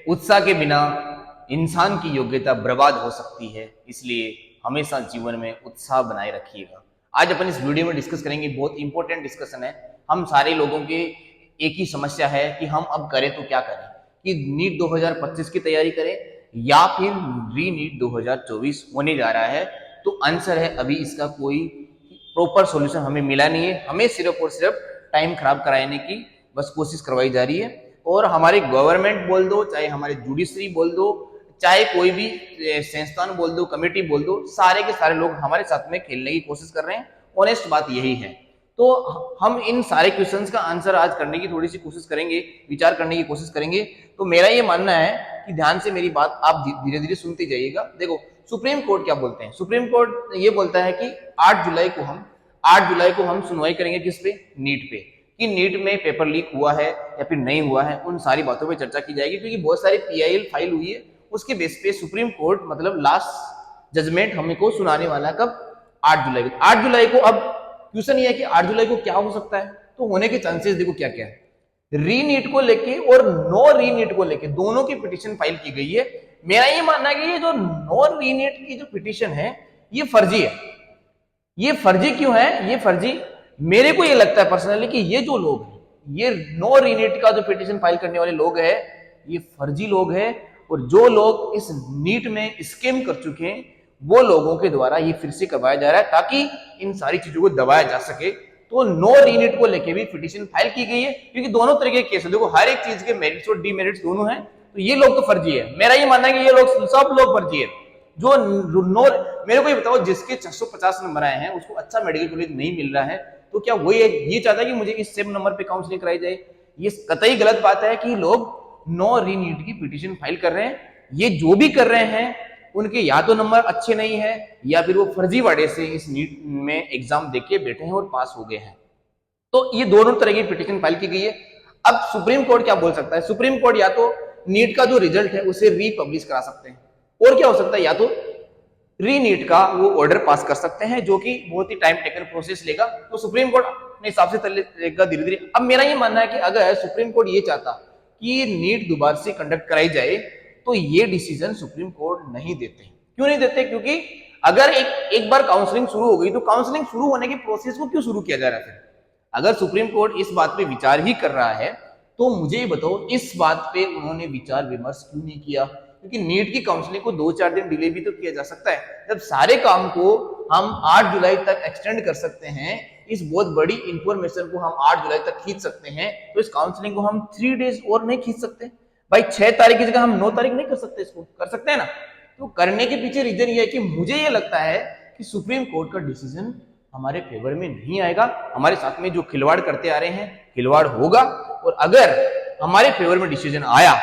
उत्साह के बिना इंसान की योग्यता बर्बाद हो सकती है, इसलिए हमेशा जीवन में उत्साह बनाए रखिएगा। आज अपन इस वीडियो में डिस्कस करेंगे, बहुत इंपॉर्टेंट डिस्कशन है। हम सारे लोगों के एक ही समस्या है कि हम अब करें तो क्या करें, कि नीट 2025 की तैयारी करें या फिर री नीट 2024 होने जा रहा है। तो आंसर है अभी इसका कोई प्रॉपर सॉल्यूशन हमें मिला नहीं है। हमें सिर्फ और सिर्फ टाइम खराब कराने की बस कोशिश करवाई जा रही है। और हमारी गवर्नमेंट बोल दो, चाहे हमारे जुडिशरी बोल दो, चाहे कोई भी संस्थान बोल दो, कमेटी बोल दो, सारे के सारे लोग हमारे साथ में खेलने की कोशिश कर रहे हैं। ऑनेस्ट बात यही है। तो हम इन सारे क्वेश्चंस का आंसर आज करने की थोड़ी सी कोशिश करेंगे, विचार करने की कोशिश करेंगे। तो मेरा ये मानना है कि ध्यान से मेरी बात आप धीरे धीरे सुनते जाइएगा। देखो, सुप्रीम कोर्ट क्या बोलते हैं। सुप्रीम कोर्ट ये बोलता है कि 8 जुलाई को हम सुनवाई करेंगे किस पे, नीट पे, कि नीट में पेपर लीक हुआ है या फिर नहीं हुआ है, उन सारी बातों पे चर्चा की जाएगी। क्योंकि बहुत सारी PIL फाइल हुई है, उसके बेस पे सुप्रीम कोर्ट मतलब लास्ट जजमेंट हमें को सुनाने वाला कब, 8 जुलाई को। 8 जुलाई को अब क्वेश्चन ये है कि 8 जुलाई को क्या हो सकता है। तो होने के चांसेस देखो क्या क्या है। री नीट को लेके और नो री नीट को लेके दोनों की पिटीशन फाइल की गई है। मेरा ये मानना है कि ये जो नो री नीट की जो पिटीशन है ये फर्जी है। ये फर्जी क्यों है, ये फर्जी मेरे को ये लगता है पर्सनली कि ये जो लोग हैं, ये नो री नीट का जो पिटीशन फाइल करने वाले लोग हैं, ये फर्जी लोग हैं। और जो लोग इस नीट में स्कैम कर चुके हैं वो लोगों के द्वारा ये फिर से करवाया जा रहा है ताकि इन सारी चीजों को दबाया जा सके। तो नो री नीट को लेके भी पिटीशन फाइल की गई है, क्योंकि दोनों तरह के केस है। देखो, हर एक चीज के मेरिट्स और डीमेरिट्स दोनों हैं। तो ये लोग तो फर्जी है। मेरा ये मानना है कि ये लोग सब लोग फर्जी है। जो नो, मेरे को ये बताओ, जिसके 650 नंबर आए हैं उसको अच्छा मेडिकल कॉलेज नहीं मिल रहा है, तो क्या वो ये चाहता है कि मुझे इस सेम नंबर पे काउंसलिंग कराई जाए? ये कतई गलत बात है कि लोग नो री नीट की पिटीशन फाइल कर रहे हैं। ये जो भी कर रहे हैं उनके या तो नंबर अच्छे नहीं है या फिर वो फर्जीवाड़े से इस नीट में एग्जाम देके बैठे हैं और पास हो गए हैं। तो ये दोनों तरह की पिटीशन फाइल की गई है। अब सुप्रीम कोर्ट क्या बोल सकता है? सुप्रीम कोर्ट या तो नीट का जो रिजल्ट है उसे रीपब्लिश करा सकते हैं, और क्या हो सकता है, या तो री नीट का वो ऑर्डर पास कर सकते हैं, जो कि बहुत ही टाइम टेकन प्रोसेस लेगा। तो सुप्रीम कोर्ट अपने हिसाब से लेगा धीरे धीरे। अब मेरा ये मानना है कि अगर सुप्रीम कोर्ट ये चाहता कि नीट दोबारा से कंडक्ट कराई जाए तो ये डिसीजन सुप्रीम कोर्ट नहीं देते। क्यों नहीं देते? क्योंकि अगर एक बार काउंसलिंग शुरू हो गई तो काउंसलिंग शुरू होने की प्रोसेस को क्यों शुरू किया जा रहा है? अगर सुप्रीम कोर्ट इस बात पे विचार ही कर रहा है तो मुझे ये बताओ, इस बात पे उन्होंने विचार विमर्श क्यों नहीं किया? क्योंकि नीट की काउंसलिंग को 2-4 दिन डिले भी तो किया जा सकता है। जब सारे काम को हम 8 जुलाई तक एक्सटेंड कर सकते हैं, इस बहुत बड़ी इंफॉर्मेशन को हम 8 जुलाई तक खींच सकते हैं, तो इस काउंसलिंग को हम 3 डेज और नहीं खींच सकते? भाई 6 तारीख की जगह हम 9 तारीख नहीं कर सकते? इसको कर सकते हैं ना। तो करने के पीछे रीजन ये है कि मुझे ये लगता है कि सुप्रीम कोर्ट का डिसीजन हमारे फेवर में नहीं आएगा। हमारे साथ में जो खिलवाड़ करते आ रहे हैं, खिलवाड़ होगा। और अगर हमारे फेवर में डिसीजन आया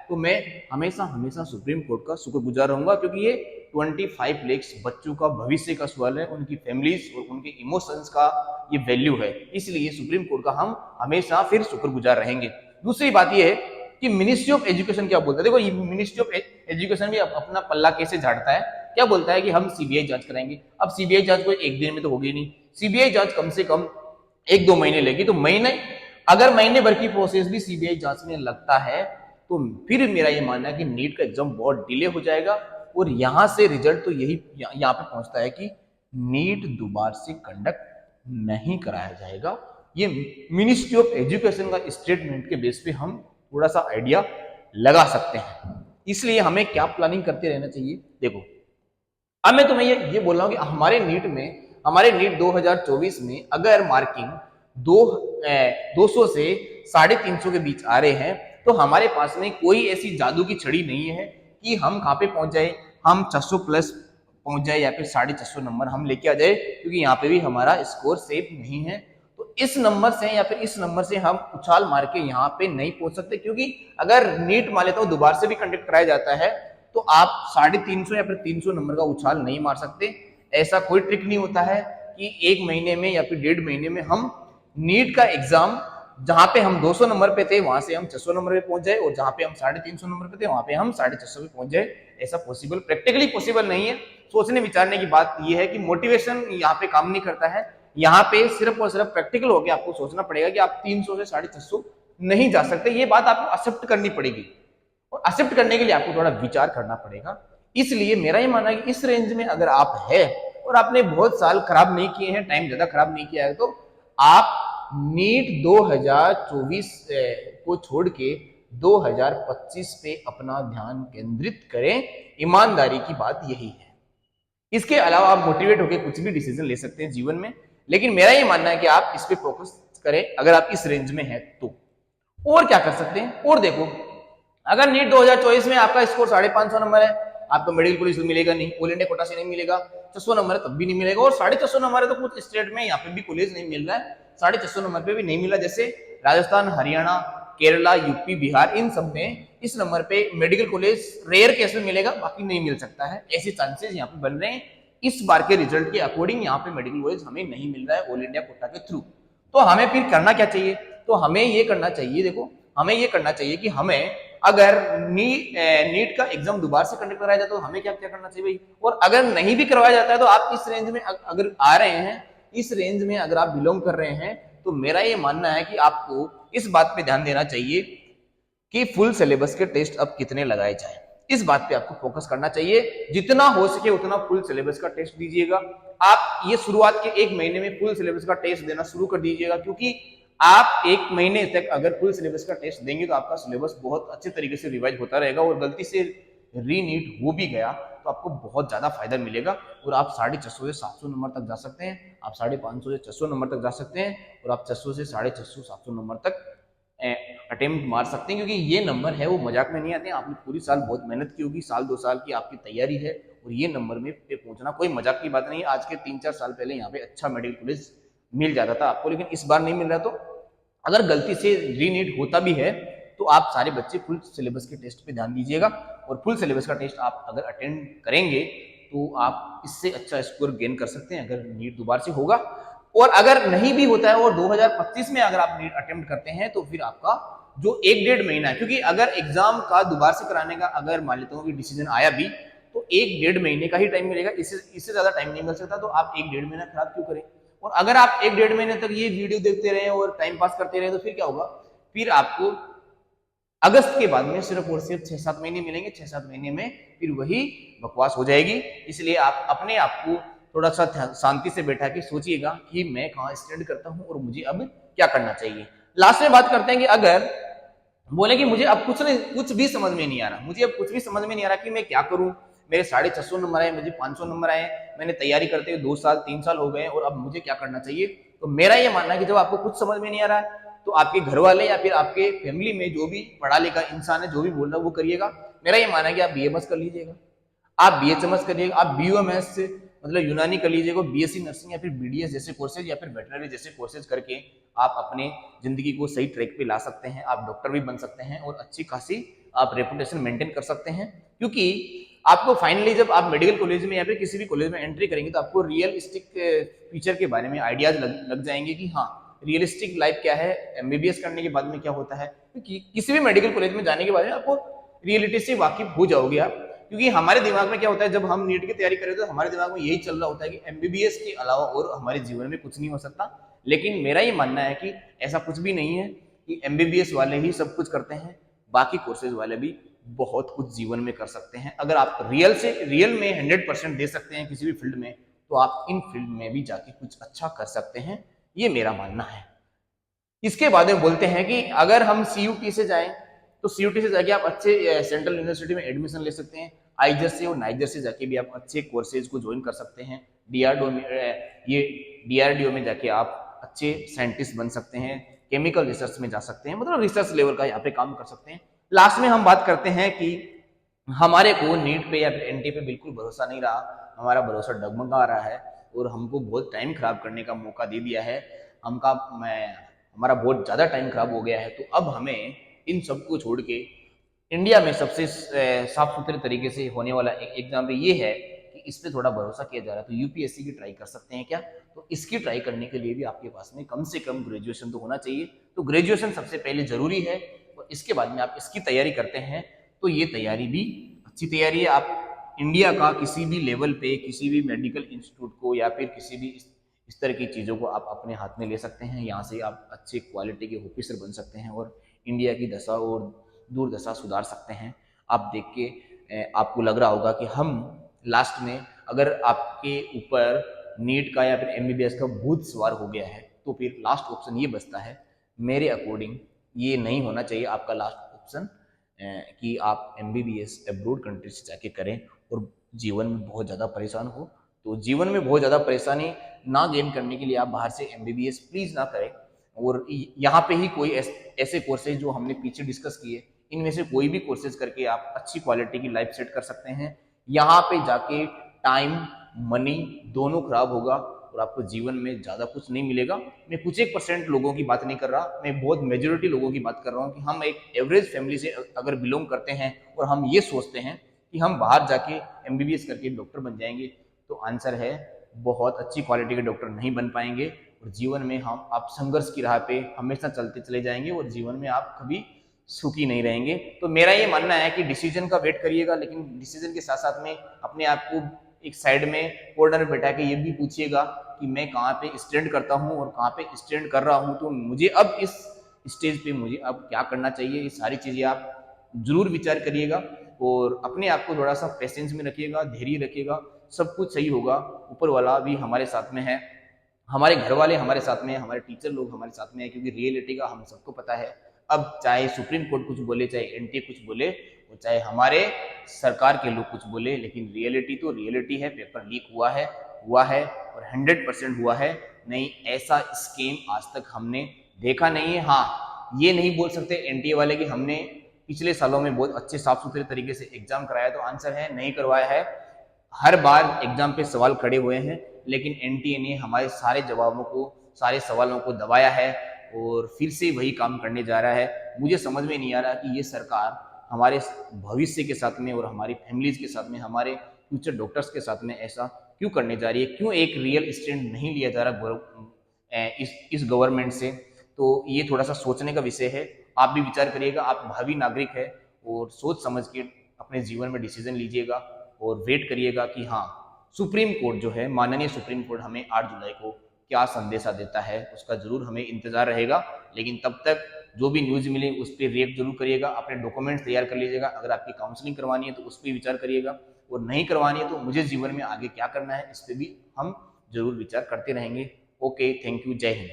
तो मैं हमेशा हमेशा सुप्रीम कोर्ट का शुक्रगुजार रहूंगा, क्योंकि ये 25 लाख बच्चों का भविष्य का सवाल है, उनकी फैमिलीज और उनके इमोशंस का ये वैल्यू है। इसलिए सुप्रीम कोर्ट का हम हमेशा फिर शुक्रगुजार रहेंगे। दूसरी बात ये है कि मिनिस्ट्री ऑफ एजुकेशन क्या बोलता है। देखो, ये मिनिस्ट्री ऑफ एजुकेशन भी अपना पल्ला कैसे झाड़ता है। क्या बोलता है कि हम CBI जांच कराएंगे। अब CBI जांच कोई एक दिन में तो होगी नहीं। CBI जांच कम से कम 1-2 महीने लेगी। तो अगर महीने भर की प्रोसेस भी CBI जांच में लगता है तो फिर मेरा ये मानना है कि नीट का एग्जाम बहुत डिले हो जाएगा। और यहां से रिजल्ट तो यही यहाँ पे पहुंचता है कि नीट दोबारा से कंडक्ट नहीं कराया जाएगा। ये मिनिस्ट्री ऑफ एजुकेशन का स्टेटमेंट के बेस पे हम थोड़ा सा आइडिया लगा सकते हैं। इसलिए हमें क्या प्लानिंग करते रहना चाहिए। देखो, अब मैं तुम्हें ये बोल रहा हूं कि हमारे नीट 2024 में अगर मार्किंग 200 से 350 के बीच आ रहे हैं तो हमारे पास में कोई ऐसी जादू की छड़ी नहीं है कि हम कहाँ पे पहुंच जाए, हम 600 प्लस पहुंच जाए या फिर 650 नंबर हम लेके आ जाए, क्योंकि यहाँ पे भी हमारा स्कोर सेफ नहीं है। तो इस नंबर से या फिर इस नंबर से हम उछाल मार के यहाँ पे नहीं पहुंच सकते। क्योंकि अगर नीट मान लेता हूँ दोबारा से भी कंडक्ट कराया जाता है तो आप 350 या फिर 300 नंबर का उछाल नहीं मार सकते। ऐसा कोई ट्रिक नहीं होता है कि 1 महीने में या फिर 1.5 महीने में हम नीट का एग्जाम जहां पे हम 200 नंबर पे थे वहां से हम 600 नंबर पे पहुंच जाए, और जहां पे हम 350 नंबर पे थे वहां पे हम 650 पे पहुंच जाए। ऐसा पॉसिबल, प्रैक्टिकली पॉसिबल नहीं है। सोचने विचारने की बात यह है कि मोटिवेशन यहाँ पे काम नहीं करता है। यहाँ पे सिर्फ और सिर्फ प्रैक्टिकल होकर आपको सोचना पड़ेगा कि आप 300 से 650 नहीं जा सकते। ये बात आपको एक्सेप्ट करनी पड़ेगी। और एक्सेप्ट करने के लिए आपको थोड़ा विचार करना पड़ेगा। इसलिए मेरा ये मानना है कि इस रेंज में अगर आप है और आपने बहुत साल खराब नहीं किए हैं, टाइम ज्यादा खराब नहीं किया है, तो आप नीट 2024 को छोड़ के 2025 पे अपना ध्यान केंद्रित करें। ईमानदारी की बात यही है। इसके अलावा आप मोटिवेट होकर कुछ भी डिसीजन ले सकते हैं जीवन में, लेकिन मेरा ये मानना है कि आप इस पे फोकस करें अगर आप इस रेंज में है तो। और क्या कर सकते हैं, और देखो, अगर नीट 2024 में आपका स्कोर 550 नंबर है, आपको मेडिकल कॉलेज मिलेगा नहीं, ऑल इंडिया कोटा से नहीं मिलेगा, 600 नंबर है तब भी नहीं मिलेगा, और 650 नंबर है तो कुछ स्टेट में यहाँ पे भी कॉलेज नहीं मिल रहा है, 650 नंबर पे भी नहीं मिला, जैसे राजस्थान, हरियाणा, केरला, यूपी, बिहार, इन सब में इस नंबर पे मेडिकल कॉलेज रेयर केस में मिलेगा, बाकी नहीं मिल सकता है। ऐसे चांसेस यहाँ पे बन रहे हैं। इस बार के रिजल्ट के अकॉर्डिंग यहाँ पे मेडिकल कॉलेज हमें नहीं मिल रहा है ऑल इंडिया कोटा के थ्रू। तो हमें फिर करना क्या चाहिए, तो हमें ये करना चाहिए, देखो हमें ये करना चाहिए कि हमें अगर नीट का एग्जाम दोबारा से कंडक्ट कराया जाता है तो हमें क्या क्या करना चाहिए भाई, और अगर नहीं भी करवाया जाता है तो आप इस रेंज में अगर आ रहे हैं, इस रेंज में अगर आप बिलोंग कर रहे हैं, तो मेरा ये मानना है कि आपको इस बात पे ध्यान देना चाहिए कि फुल सिलेबस के टेस्ट अब कितने लगाए जाए। इस बात पे आपको फोकस करना चाहिए, जितना हो सके उतना फुल सिलेबस का टेस्ट दीजिएगा। आप ये शुरुआत के 1 महीने में फुल सिलेबस का टेस्ट देना शुरू कर दीजिएगा, क्योंकि आप 1 महीने तक अगर फुल सिलेबस का टेस्ट देंगे तो आपका सिलेबस बहुत अच्छे तरीके से रिवाइज होता रहेगा, और गलती से रीनीट हो भी गया तो आपको बहुत ज्यादा फायदा मिलेगा, और आप 650 से 700 नंबर तक जा सकते हैं, आप 550 से 600 नंबर तक जा सकते हैं, और आप 600 से 650 700 नंबर तक अटेम्प्ट मार सकते हैं, क्योंकि ये नंबर है वो मजाक में नहीं आते हैं। आपने पूरी साल बहुत मेहनत की होगी, साल 2 साल की आपकी तैयारी है, और ये नंबर में पे पहुंचना कोई मजाक की बात नहीं है। आज के 3-4 साल पहले यहाँ पे अच्छा मेडिकल कॉलेज मिल जाता था आपको, लेकिन इस बार नहीं मिल रहा। तो अगर गलती से रीनीट होता भी है तो आप सारे बच्चे फुल सिलेबस के टेस्ट पे ध्यान दीजिएगा, और फुल सिलेबस का टेस्ट आप अगर अटेंड करेंगे तो आप इससे अच्छा स्कोर गेन कर सकते हैं अगर नीट दोबारा से होगा। और अगर नहीं भी होता है और 2025 में अगर आप नीट अटेम्प्ट करते हैं तो फिर आपका जो 1-1.5 महीना है, क्योंकि अगर एग्जाम का दोबारा से कराने का अगर मान लेता हूँ कि डिसीजन आया भी तो 1-1.5 महीने का ही टाइम मिलेगा, इससे ज्यादा टाइम नहीं मिल सकता। तो आप 1-1.5 महीना खराब क्यों करें, और अगर आप 1-1.5 महीने तक ये वीडियो देखते रहे और टाइम पास करते रहे तो फिर क्या होगा, फिर आपको अगस्त के बाद में सिर्फ और सिर्फ 6-7 महीने मिलेंगे, 6-7 महीने में फिर वही बकवास हो जाएगी। इसलिए आप अपने आप को थोड़ा सा शांति से बैठा के सोचिएगा कि मैं कहाँ स्टैंड करता हूँ और मुझे अब क्या करना चाहिए। लास्ट में बात करते हैं कि अगर बोले कि मुझे अब कुछ भी समझ में नहीं आ रहा, मुझे अब कुछ भी समझ में नहीं आ रहा कि मैं क्या करूं, मेरे 650 नंबर आए, मुझे 500 नंबर आए, मैंने तैयारी करते हुए 2 साल 3 साल हो गए और अब मुझे क्या करना चाहिए। तो मेरा ये मानना है कि जब आपको कुछ समझ में नहीं आ रहा है तो आपके घर वाले या फिर आपके फैमिली में जो भी पढ़ा लिखा इंसान है जो भी बोल रहा है वो करिएगा। मेरा ये मानना है कि आप BA कर लीजिएगा, आप BHMS करिएगा, आप BUMS से मतलब यूनानी कर लीजिएगा, BSc नर्सिंग या फिर BDS जैसे कोर्सेज या फिर वेटनरी जैसे कोर्सेज करके आप अपने जिंदगी को सही ट्रैक पे ला सकते हैं। आप डॉक्टर भी बन सकते हैं और अच्छी खासी आप रेपुटेशन मेंटेन कर सकते हैं, क्योंकि आपको फाइनली जब आप मेडिकल कॉलेज में या फिर किसी भी कॉलेज में एंट्री करेंगे तो आपको रियलिस्टिक फ्यूचर के बारे में आइडियाज लग जाएंगे कि हाँ रियलिस्टिक लाइफ क्या है, MBBS करने के बाद में क्या होता है, क्योंकि किसी भी मेडिकल कॉलेज में जाने के बाद में आपको रियलिटी से वाकिफ हो जाओगे आप। क्योंकि हमारे दिमाग में क्या होता है जब हम नीट की तैयारी करें तो हमारे दिमाग में यही चल रहा होता है कि MBBS के अलावा और हमारे जीवन में कुछ नहीं हो सकता। लेकिन मेरा ये मानना है कि ऐसा कुछ भी नहीं है कि MBBS वाले ही सब कुछ करते हैं, बाकी कोर्सेज वाले भी बहुत कुछ जीवन में कर सकते हैं। अगर आप रियल में 100% दे सकते हैं किसी भी फील्ड में तो आप इन फील्ड में भी जाके कुछ अच्छा कर सकते हैं, ये मेरा मानना है। इसके बाद में बोलते हैं कि अगर हम CUT से जाएं तो CUT से जाके आप अच्छे सेंट्रल यूनिवर्सिटी में एडमिशन ले सकते हैं, आइजर से और नाइजर से जाके भी आप अच्छे कोर्सेज को ज्वाइन कर सकते हैं। DRDO में जाके आप अच्छे साइंटिस्ट बन सकते हैं, केमिकल रिसर्च में जा सकते हैं, मतलब रिसर्च लेवल का यहाँ पे काम कर सकते हैं। लास्ट में हम बात करते हैं कि हमारे को नीट पे या फिर NT पे बिल्कुल भरोसा नहीं रहा, हमारा भरोसा डगमगा रहा है और हमको बहुत टाइम खराब करने का मौका दे दिया है, हमारा बहुत ज्यादा टाइम खराब हो गया है। तो अब हमें इन सबको छोड़ के इंडिया में सबसे साफ सुथरे तरीके से होने वाला एक एग्जाम ये है कि इस पे थोड़ा भरोसा किया जा रहा है, तो UPSC की ट्राई कर सकते हैं क्या। तो इसकी ट्राई करने के लिए भी आपके पास में कम से कम ग्रेजुएशन तो होना चाहिए, तो ग्रेजुएशन सबसे पहले जरूरी है और इसके बाद में आप इसकी तैयारी करते हैं तो ये तैयारी भी अच्छी तैयारी है। आप इंडिया का किसी भी लेवल पे किसी भी मेडिकल इंस्टीट्यूट को या फिर किसी भी इस तरह की चीज़ों को आप अपने हाथ में ले सकते हैं, यहाँ से आप अच्छे क्वालिटी के ऑफिसर बन सकते हैं और इंडिया की दशा और दुर्दशा सुधार सकते हैं। आप देख के आपको लग रहा होगा कि हम लास्ट में, अगर आपके ऊपर नीट का या फिर एमबीबीएस का भूत सवार हो गया है तो फिर लास्ट ऑप्शन ये बचता है, मेरे अकॉर्डिंग ये नहीं होना चाहिए आपका लास्ट ऑप्शन कि आप एमबीबीएस अब्रोड कंट्री से जाके करें और जीवन में बहुत ज़्यादा परेशान हो। तो जीवन में बहुत ज़्यादा परेशानी ना गेन करने के लिए आप बाहर से एमबीबीएस प्लीज़ ना करें। और यहाँ पे ही कोई ऐसे कोर्सेज जो हमने पीछे डिस्कस किए, इनमें से कोई भी कोर्सेज करके आप अच्छी क्वालिटी की लाइफ सेट कर सकते हैं। यहाँ पे जाके टाइम मनी दोनों खराब होगा और आपको जीवन में ज़्यादा कुछ नहीं मिलेगा। मैं कुछ 1% लोगों की बात नहीं कर रहा, मैं बहुत मेजोरिटी लोगों की बात कर रहा हूँ कि हम एक एवरेज फैमिली से अगर बिलोंग करते हैं और हम ये सोचते हैं कि हम बाहर जाके एमबीबीएस करके डॉक्टर बन जाएंगे, तो आंसर है बहुत अच्छी क्वालिटी के डॉक्टर नहीं बन पाएंगे और जीवन में हम आप संघर्ष की राह पे हमेशा चलते चले जाएंगे और जीवन में आप कभी सुखी नहीं रहेंगे। तो मेरा ये मानना है कि डिसीजन का वेट करिएगा, लेकिन डिसीजन के साथ साथ में अपने आप को एक साइड में कॉर्नर में बैठा के ये भी पूछिएगा कि मैं कहाँ पे स्टैंड करता हूँ और कहाँ पे स्टैंड कर रहा हूँ, तो मुझे अब इस स्टेज पे मुझे अब क्या करना चाहिए। ये सारी चीज़ें आप जरूर विचार करिएगा और अपने आप को थोड़ा सा पेशेंस में रखिएगा, धैर्य रखिएगा, सब कुछ सही होगा। ऊपर वाला भी हमारे साथ में है, हमारे घर वाले हमारे साथ में है, हमारे टीचर लोग हमारे साथ में है, क्योंकि रियलिटी का हम सबको पता है। अब चाहे सुप्रीम कोर्ट कुछ बोले, चाहे एनटीए कुछ बोले, और चाहे हमारे सरकार के लोग कुछ बोले, लेकिन रियलिटी तो रियलिटी है। पेपर लीक हुआ है और 100% हुआ है। नहीं, ऐसा स्कीम आज तक हमने देखा नहीं है। हाँ, ये नहीं बोल सकते एनटीए वाले कि हमने पिछले सालों में बहुत अच्छे साफ सुथरे तरीके से एग्जाम कराया, तो आंसर है नहीं करवाया है। हर बार एग्जाम पे सवाल खड़े हुए हैं, लेकिन एनटीए ने हमारे सारे जवाबों को, सारे सवालों को दबाया है और फिर से वही काम करने जा रहा है। मुझे समझ में नहीं आ रहा कि ये सरकार हमारे भविष्य के साथ में और हमारी फैमिलीज के साथ में, हमारे फ्यूचर डॉक्टर्स के साथ में ऐसा क्यों करने जा रही है, क्यों एक रियल स्टैंड नहीं लिया जा रहा इस गवर्नमेंट से। तो ये थोड़ा सा सोचने का विषय है। आप भी विचार करिएगा, आप भावी नागरिक है और सोच समझ के अपने जीवन में डिसीजन लीजिएगा और वेट करिएगा कि हाँ, सुप्रीम कोर्ट जो है, माननीय सुप्रीम कोर्ट हमें 8 जुलाई को क्या संदेशा देता है, उसका जरूर हमें इंतजार रहेगा। लेकिन तब तक जो भी न्यूज मिले उस पर रिएक्ट जरूर करिएगा, अपने डॉक्यूमेंट्स तैयार कर लीजिएगा। अगर आपकी काउंसलिंग करवानी है तो उस पर विचार करिएगा, और नहीं करवानी है तो मुझे जीवन में आगे क्या करना है इस पर भी हम जरूर विचार करते रहेंगे। ओके, थैंक यू, जय हिंद।